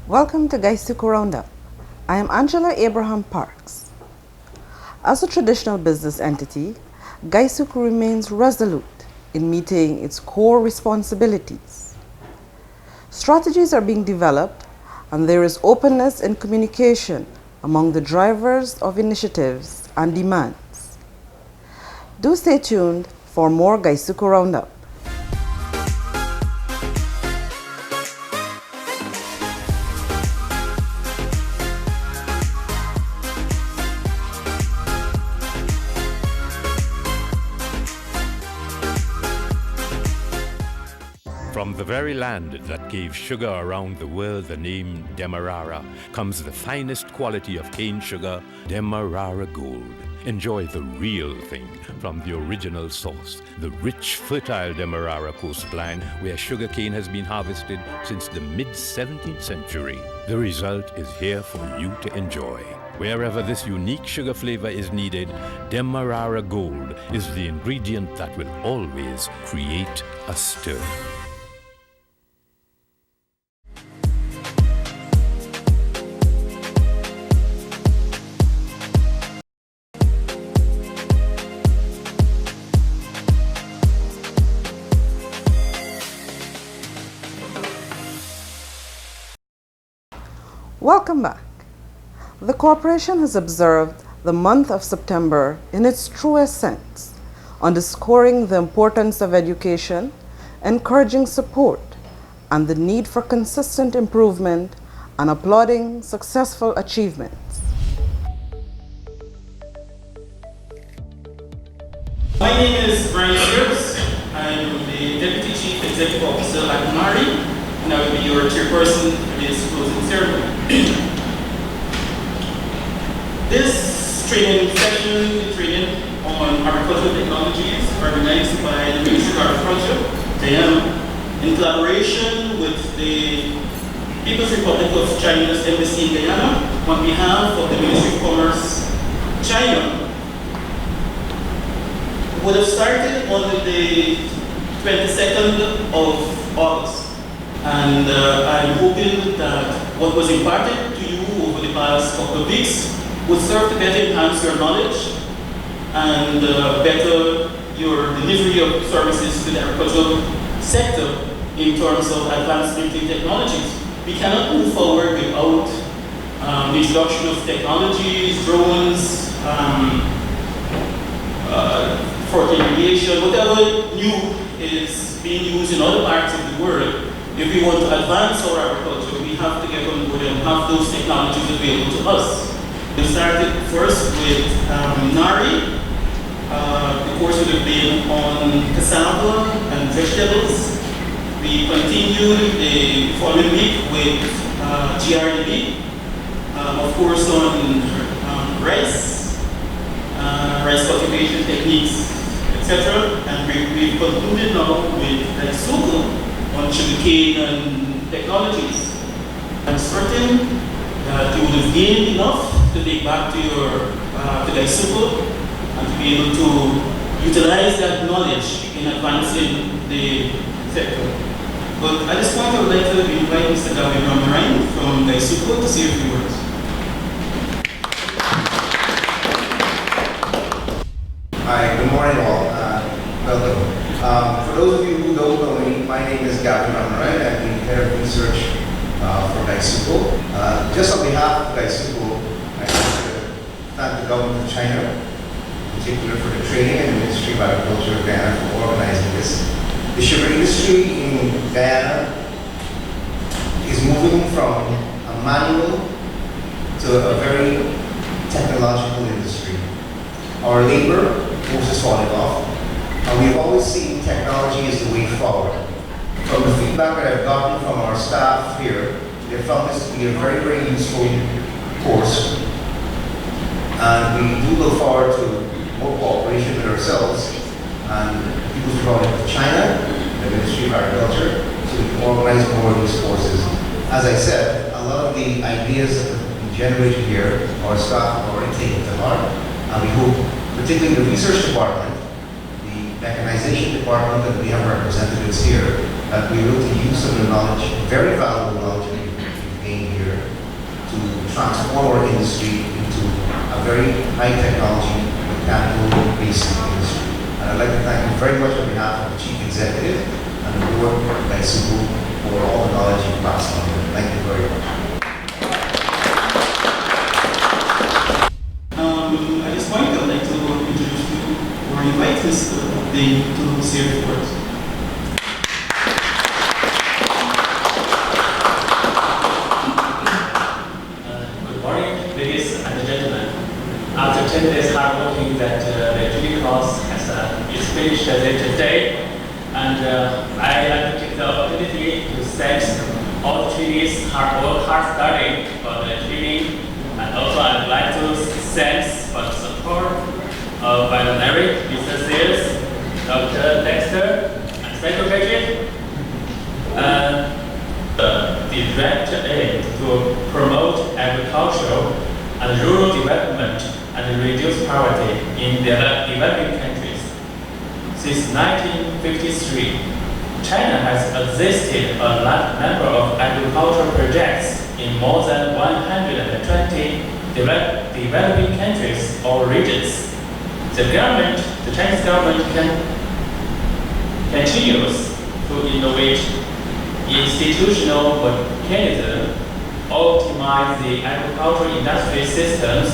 Welcome to Guysuco Roundup. I am Angela Abraham Parks. As a traditional business entity, Guysuco remains resolute in meeting its core responsibilities. Strategies are being developed and there is openness and communication among the drivers of initiatives and demands. Do stay tuned for more Guysuco Roundup. From the very land that gave sugar around the world the name Demerara comes the finest quality of cane sugar, Demerara Gold. Enjoy the real thing from the original source, the rich, fertile Demerara coastline where sugarcane has been harvested since the mid-17th century. The result is here for you to enjoy. Wherever this unique sugar flavor is needed, Demerara Gold is the ingredient that will always create a stir. Welcome back. The corporation has observed the month of September in its truest sense, underscoring the importance of education, encouraging support, and the need for consistent improvement and applauding successful achievements. My name is Brian Shears. I'm the Deputy Chief Executive Officer at MARI, and I will be your chairperson for this closing ceremony. This training session is training on agricultural technologies organized by the Ministry of Agriculture, Guyana, in collaboration with the People's Republic of China's Embassy in Guyana on behalf of the Ministry of Commerce, China. Would have started on the 22nd of August. And I'm hoping that what was imparted to you over the past couple of weeks would serve to better enhance your knowledge and better your delivery of services to the agricultural sector in terms of advancement in technologies. We cannot move forward without the introduction of technologies, drones, fertilization, whatever new is being used in other parts of the world. If we want to advance our agriculture, we have to get on board and have those technologies available to us. We started first with NARI. The course would have been on cassava and vegetables. We continued the following week with GRDB, of course on rice, rice cultivation techniques, etc. And we've concluded now with Guysuco on sugarcane and technologies. I'm certain that you will have gained enough to take back to your to Guysuco and to be able to utilize that knowledge in advancing the sector. But at this point, I would like to invite Mr. Gavin from Guysuco to say a few words. Hi, good morning all. Welcome. For those of you who don't know me, my name is Gavin Amaran. I'm the head of research for Guysuco. Just on behalf of Guysuco, I want to thank the government of China, in particular for the training, and the Ministry of Agriculture of Guyana for organizing this. The sugar industry in Guyana is moving from a manual to a very technological industry. Our labor force is falling off, and we've always seen technology as the way forward. From the feedback that I've gotten from our staff here, they found this to be a very, very useful course. And we do look forward to more cooperation with ourselves and the People's Republic of China, the Ministry of Agriculture, so we can organize more of these courses. As I said, a lot of the ideas that have been generated here, our staff have already taken to heart, and we hope, particularly the research department, the mechanization department, that we have representatives here, that we will use some of the knowledge, very valuable knowledge that we've gained here transform our industry into a very high technology, mechanical-based industry. And I'd like to thank you very much on behalf of the Chief Executive and the board, Guysuco, for all the knowledge you passed on. Thank you very much. At this point, I'd like to introduce you or invite Mr. Dane to say a few words. Good morning, ladies and gentlemen. After 10 days hard working that the training course is finished today, and I like to take the opportunity to thank all the trainees hard work, hard study for the training, and also I'd like to thank for the support of Mary, Mr. Sears, Dr. Dexter, and Secretary. The direct aim to promote agricultural and rural development and reduce poverty in developing countries. Since 1953, China has existed a large number of agricultural projects in more than 120 developing countries or regions. The Chinese government continues to innovate institutional mechanisms, optimize the agricultural industry systems,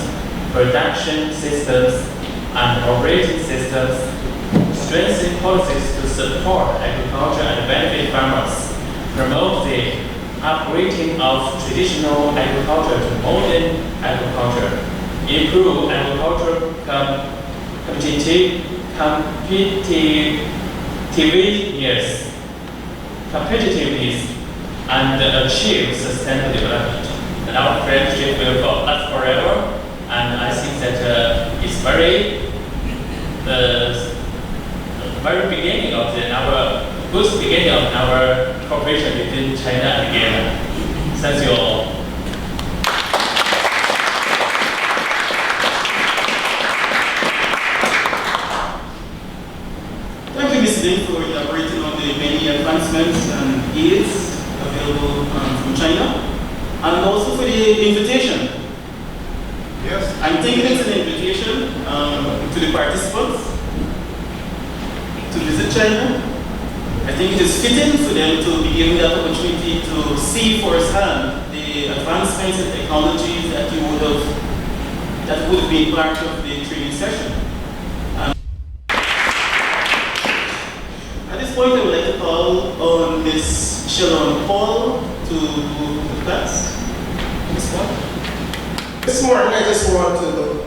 production systems, and operating systems, strengthen policies to support agriculture and benefit farmers, promote the upgrading of traditional agriculture to modern agriculture, improve agricultural competitiveness, and achieve sustainable development. And our friendship will last forever. And I think that it's very beginning of our good beginning of our cooperation between China and Ghana. Thank you all. Thank you, Ms. Ding, for elaborating on the many advancements and aids available from China, and also for the invitation. Yes. I'm thinking it's an invitation to the participants to visit China. I think it is fitting for them to be given that opportunity to see firsthand the advancements and technologies that would have been part of the training session. At this point, I would like to call on Ms. Sharon Paul to move the class. Ms. Paul. This morning, I just want to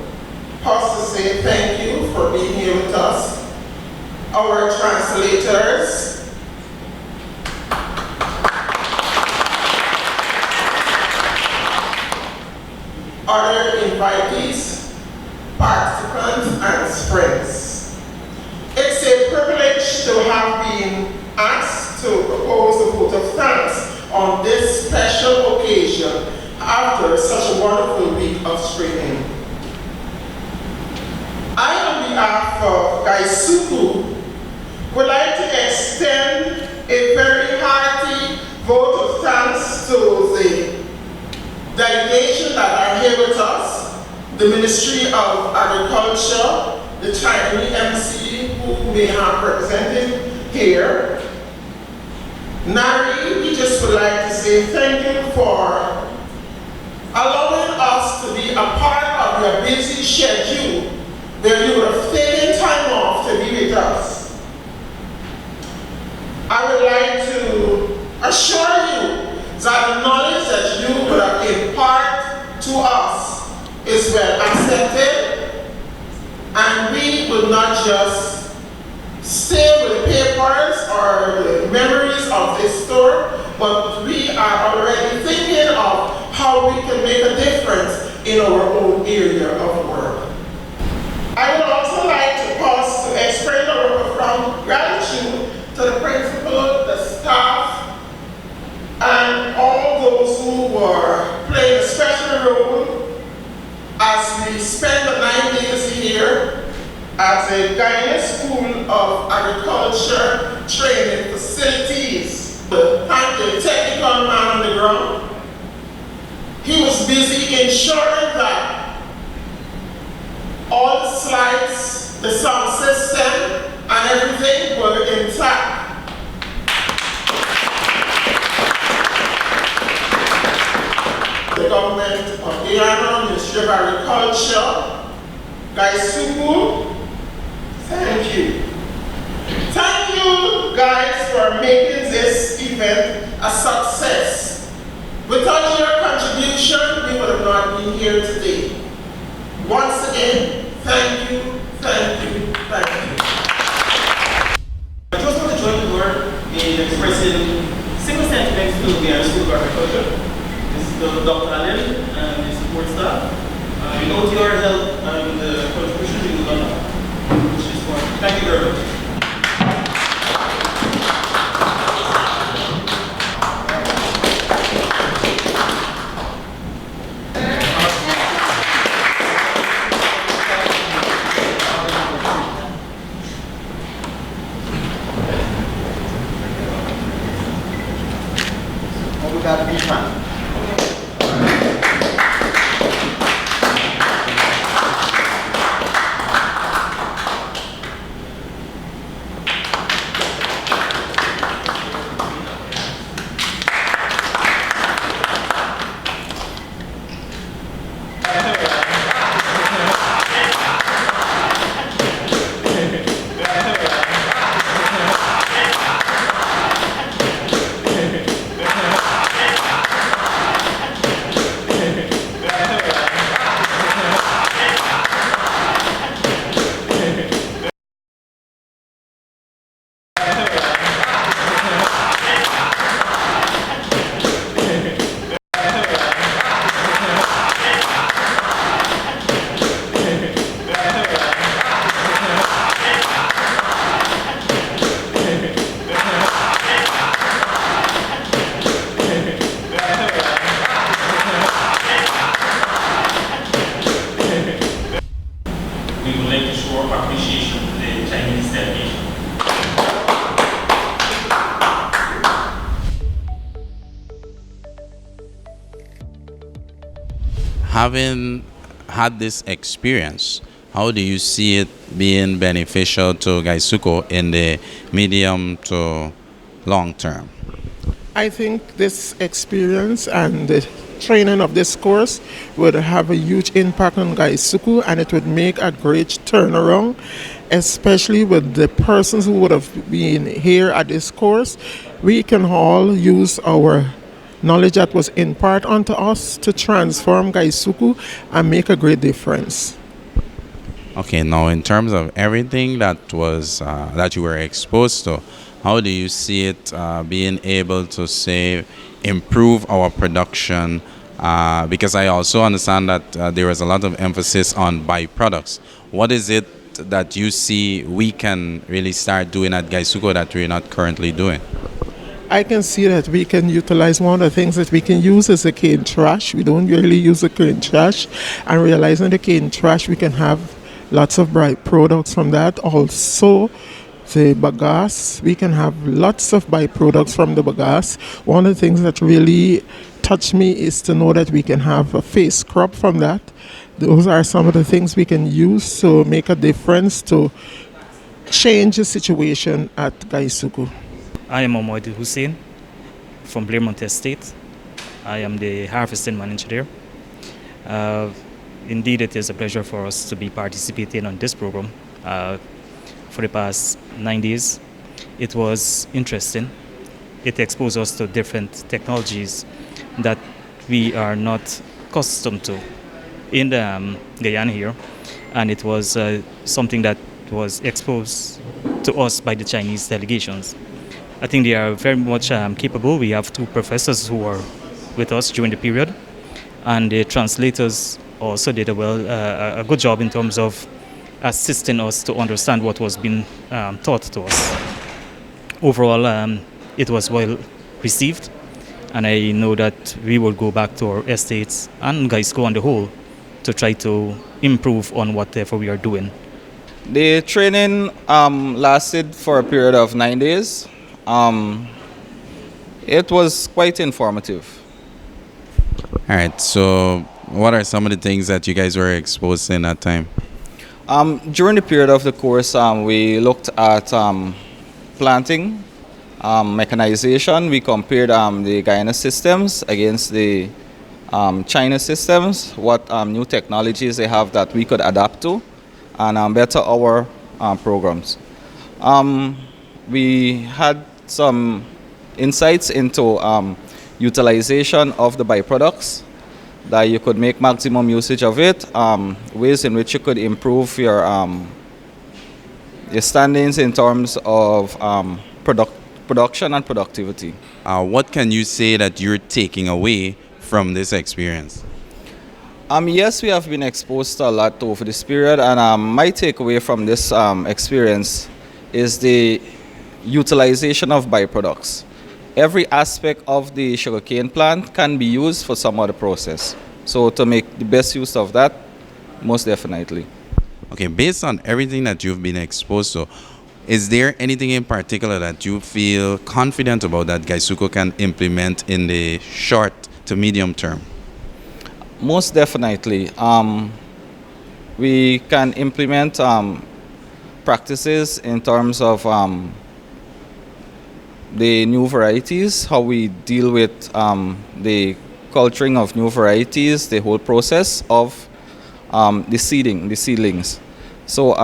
pause to say thank you for being here with us, our translators, other invitees, participants, and friends. It's a privilege to have been asked to propose a vote of thanks on this special occasion after such a wonderful week of training. I, on behalf of Guysuco, would like to extend a very hearty vote of thanks to the delegation that are here with us, the Ministry of Agriculture, the Chinese MC who may have represented here. Nari, we just would like to say thank you for allowing us to be a part of your busy schedule where you would have taken time off to be with us. I would like to assure you that the knowledge that you would have imparted to us is well accepted, and we will not just stay with the papers or the memories of this story, but we are already thinking of how we can make a difference in our own area of work. I would also like to pause to express our profound gratitude to the principal, the staff, and all those who were playing a special role as we spend the 9 days here at the Guyana School of Agriculture Training Facilities. Thank the technical man on the ground. He was busy ensuring that all the slides, the sound system, and everything were intact. The government of Guyana, Ministry of Agriculture, Guysuco, thank you. Thank you guys for making this event a success. Without your contribution, we would have not been here today. Once again, thank you, thank you, thank you. I just want to join the board in expressing similar sentiments to the School of Agriculture. This is Dr. Allen and the support staff. Without your help and contribution, we would not push this forward. Thank you very much. We would like to show our appreciation to the Chinese delegation. Having had this experience, how do you see it being beneficial to Guysuco in the medium to long term? I think this experience and the training of this course would have a huge impact on Guysuco, and it would make a great turnaround, especially with the persons who would have been here at this course. We can all use our knowledge that was imparted onto us to transform Guysuco and make a great difference. Okay, now in terms of everything that was that you were exposed to, how do you see it being able to say improve our production? Because I also understand that there is a lot of emphasis on byproducts. What is it that you see we can really start doing at Guysuco that we're not currently doing? I can see that we can utilize one of the things that we can use is the cane trash. We don't really use the cane trash, and realizing the cane trash, we can have lots of bright products from that. Also, the bagasse, we can have lots of byproducts from the bagasse. One of the things that really touched me is to know that we can have a face scrub from that. Those are some of the things we can use to make a difference to change the situation at Guysuco. I am Mohamed Hussein from Blairmont Estate. I am the harvesting manager there. Indeed, it is a pleasure for us to be participating on this program for the past 9 days. It was interesting. It exposed us to different technologies that we are not accustomed to in Guyana here, and it was something that was exposed to us by the Chinese delegations. I think they are very much capable. We have 2 professors who were with us during the period, and the translators also did a good job in terms of assisting us to understand what was being taught to us. Overall, it was well received, and I know that we will go back to our estates and Guysuco on the whole to try to improve on whatever we are doing. The training lasted for a period of 9 days. It was quite informative. All right. So, what are some of the things that you guys were exposed to in that time? During the period of the course, we looked at planting, mechanization. We compared the Guyana systems against the China systems, what new technologies they have that we could adapt to, and better our programs. We had some insights into utilization of the byproducts, that you could make maximum usage of it, ways in which you could improve your standings in terms of production and productivity. What can you say that you're taking away from this experience? Yes, we have been exposed to a lot over this period, and my takeaway from this experience is the utilization of byproducts. Every aspect of the sugarcane plant can be used for some other process. So to make the best use of that, most definitely. Okay, based on everything that you've been exposed to, is there anything in particular that you feel confident about that Guysuco can implement in the short to medium term? Most definitely. We can implement practices in terms of the new varieties, how we deal with the culturing of new varieties, the whole process of the seedlings. So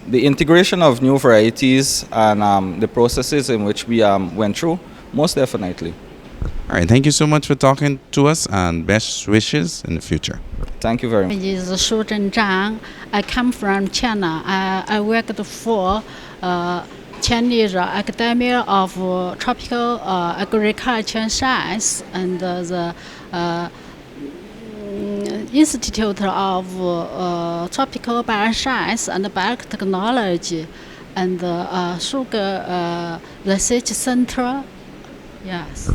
the integration of new varieties and the processes in which we went through, most definitely. All right, thank you so much for talking to us, and best wishes in the future. Thank you very much. My name is Shu Zhang. I come from China. I worked for Chinese Academy of Tropical Agriculture Science and the Institute of Tropical Bioscience and Biotechnology and Sugar Research Center. Yes.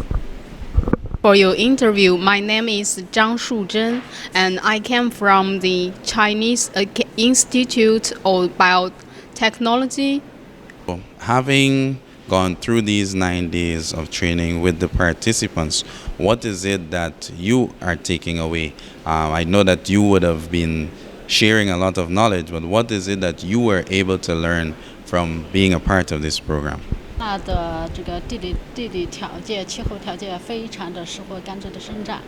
For your interview, my name is Zhang Shuzhen, and I came from the Chinese Institute of Biotechnology. Having gone through these 9 days of training with the participants, what is it that you are taking away? I know that you would have been sharing a lot of knowledge, but what is it that you were able to learn from being a part of this program? 那的这个地理条件、气候条件非常的适合甘蔗的生长。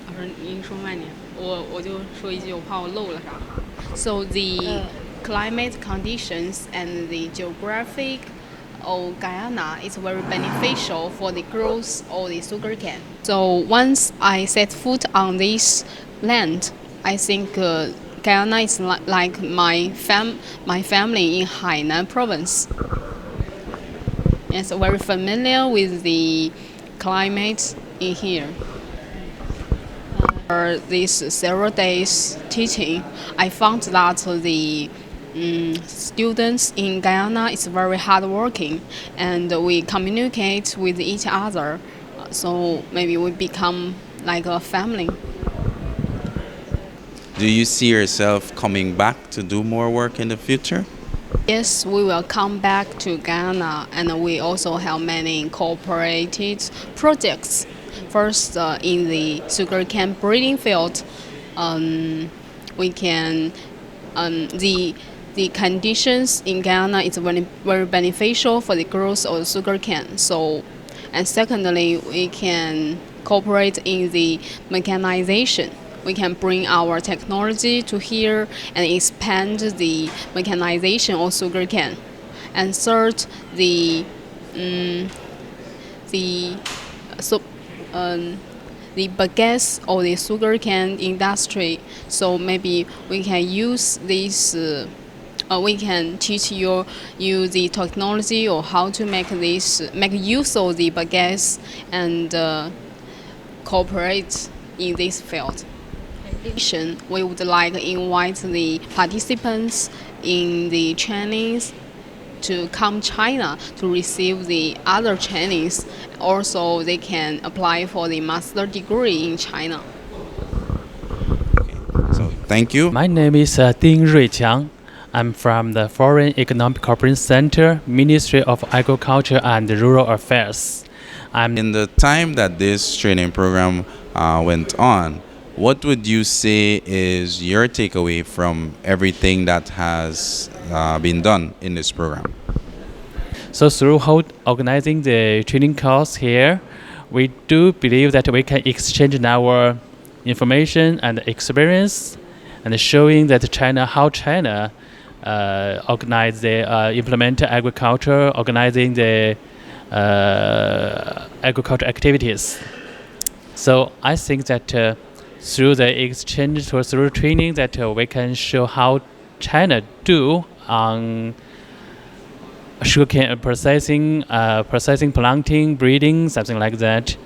不是，您说慢点，我就说一句，我怕我漏了啥。So the climate conditions and the geographic of Guyana is very beneficial for the growth of the sugarcane. So once I set foot on this land, I think Guyana is like my family in Hainan province. It's very familiar with the climate in here. For these several days teaching, I found that the students in Guyana is very hardworking, and we communicate with each other. So maybe we become like a family. Do you see yourself coming back to do more work in the future? Yes, we will come back to Guyana, and we also have many incorporated projects. First, in the sugarcane breeding field, we can the conditions in Guyana is very, very beneficial for the growth of sugarcane. So, and secondly, we can cooperate in the mechanization. We can bring our technology to here and expand the mechanization of sugarcane. And third, the bagasse of the sugarcane industry. So maybe we can use this. We can teach you the technology or how to make use of the bagasse and cooperate in this field. We would like to invite the participants in the trainings to come China to receive the other trainings. Also, they can apply for the master degree in China. So, thank you. My name is Ding Ruiqiang. I'm from the Foreign Economic Cooperation Center, Ministry of Agriculture and Rural Affairs. In the time that this training program went on, what would you say is your takeaway from everything that has been done in this program? So organizing the training course here, we do believe that we can exchange our information and experience, and showing that how China organize the implement agriculture, organizing the agriculture activities. So I think that through the exchange or through training, that we can show how China do on sugarcane processing, planting, breeding, something like that.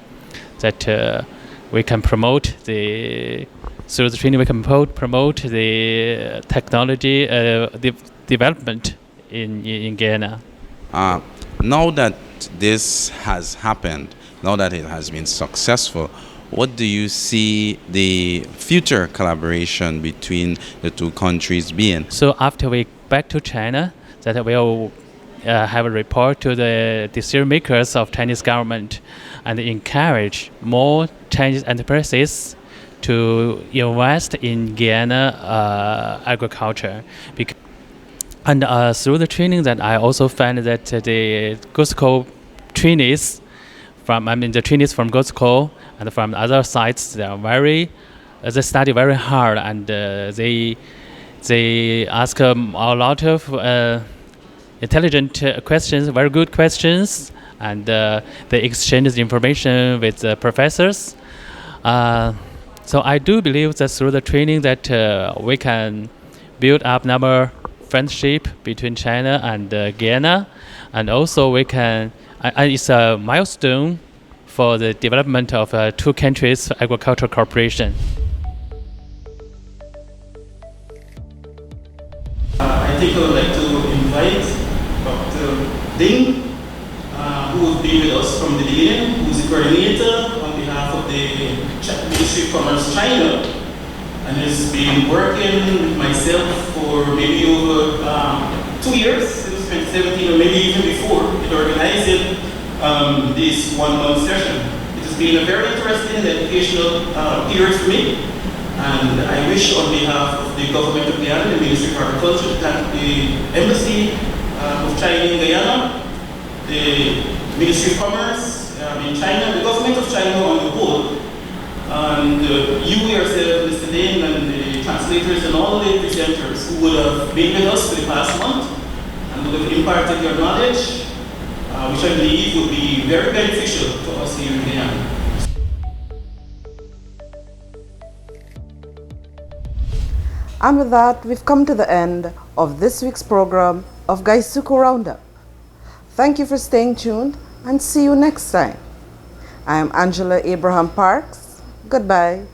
That we can promote through the training we can promote the technology development in Guyana. Now that this has happened, now that it has been successful, what do you see the future collaboration between the two countries being? So after we back to China, that we'll have a report to the decision makers of Chinese government and encourage more Chinese enterprises to invest in Guyana agriculture. And through the training, that I also found that the Guysuco trainees the trainees from Guysuco and from other sites, they study very hard, and they ask a lot of intelligent questions, very good questions, and they exchange information with the professors. So I do believe that through the training that we can build up our friendship between China and Guyana, and also we can. It's a milestone for the development of two countries' agricultural cooperation. I think I would like to invite Dr. Ding, who will be with us from the beginning, who is the coordinator on behalf of the Ministry of Commerce China, and has been working with myself for maybe over 2 years, since 2017 or maybe even before, in organizing this one-month session. It has been a very interesting and educational period for me, and I wish on behalf of the government of Guyana, the Ministry of Agriculture, to thank the Embassy of China in Guyana, the Ministry of Commerce in China, the government of China on the whole, and you yourself, Mr. Ding, and the translators and all the presenters who would have been with us for the past month and would have imparted your knowledge, which I believe would be very beneficial to us here in Guyana. And with that, we've come to the end of this week's program of Guysuco Roundup. Thank you for staying tuned, and see you next time. I am Angela Abraham Parks. Goodbye.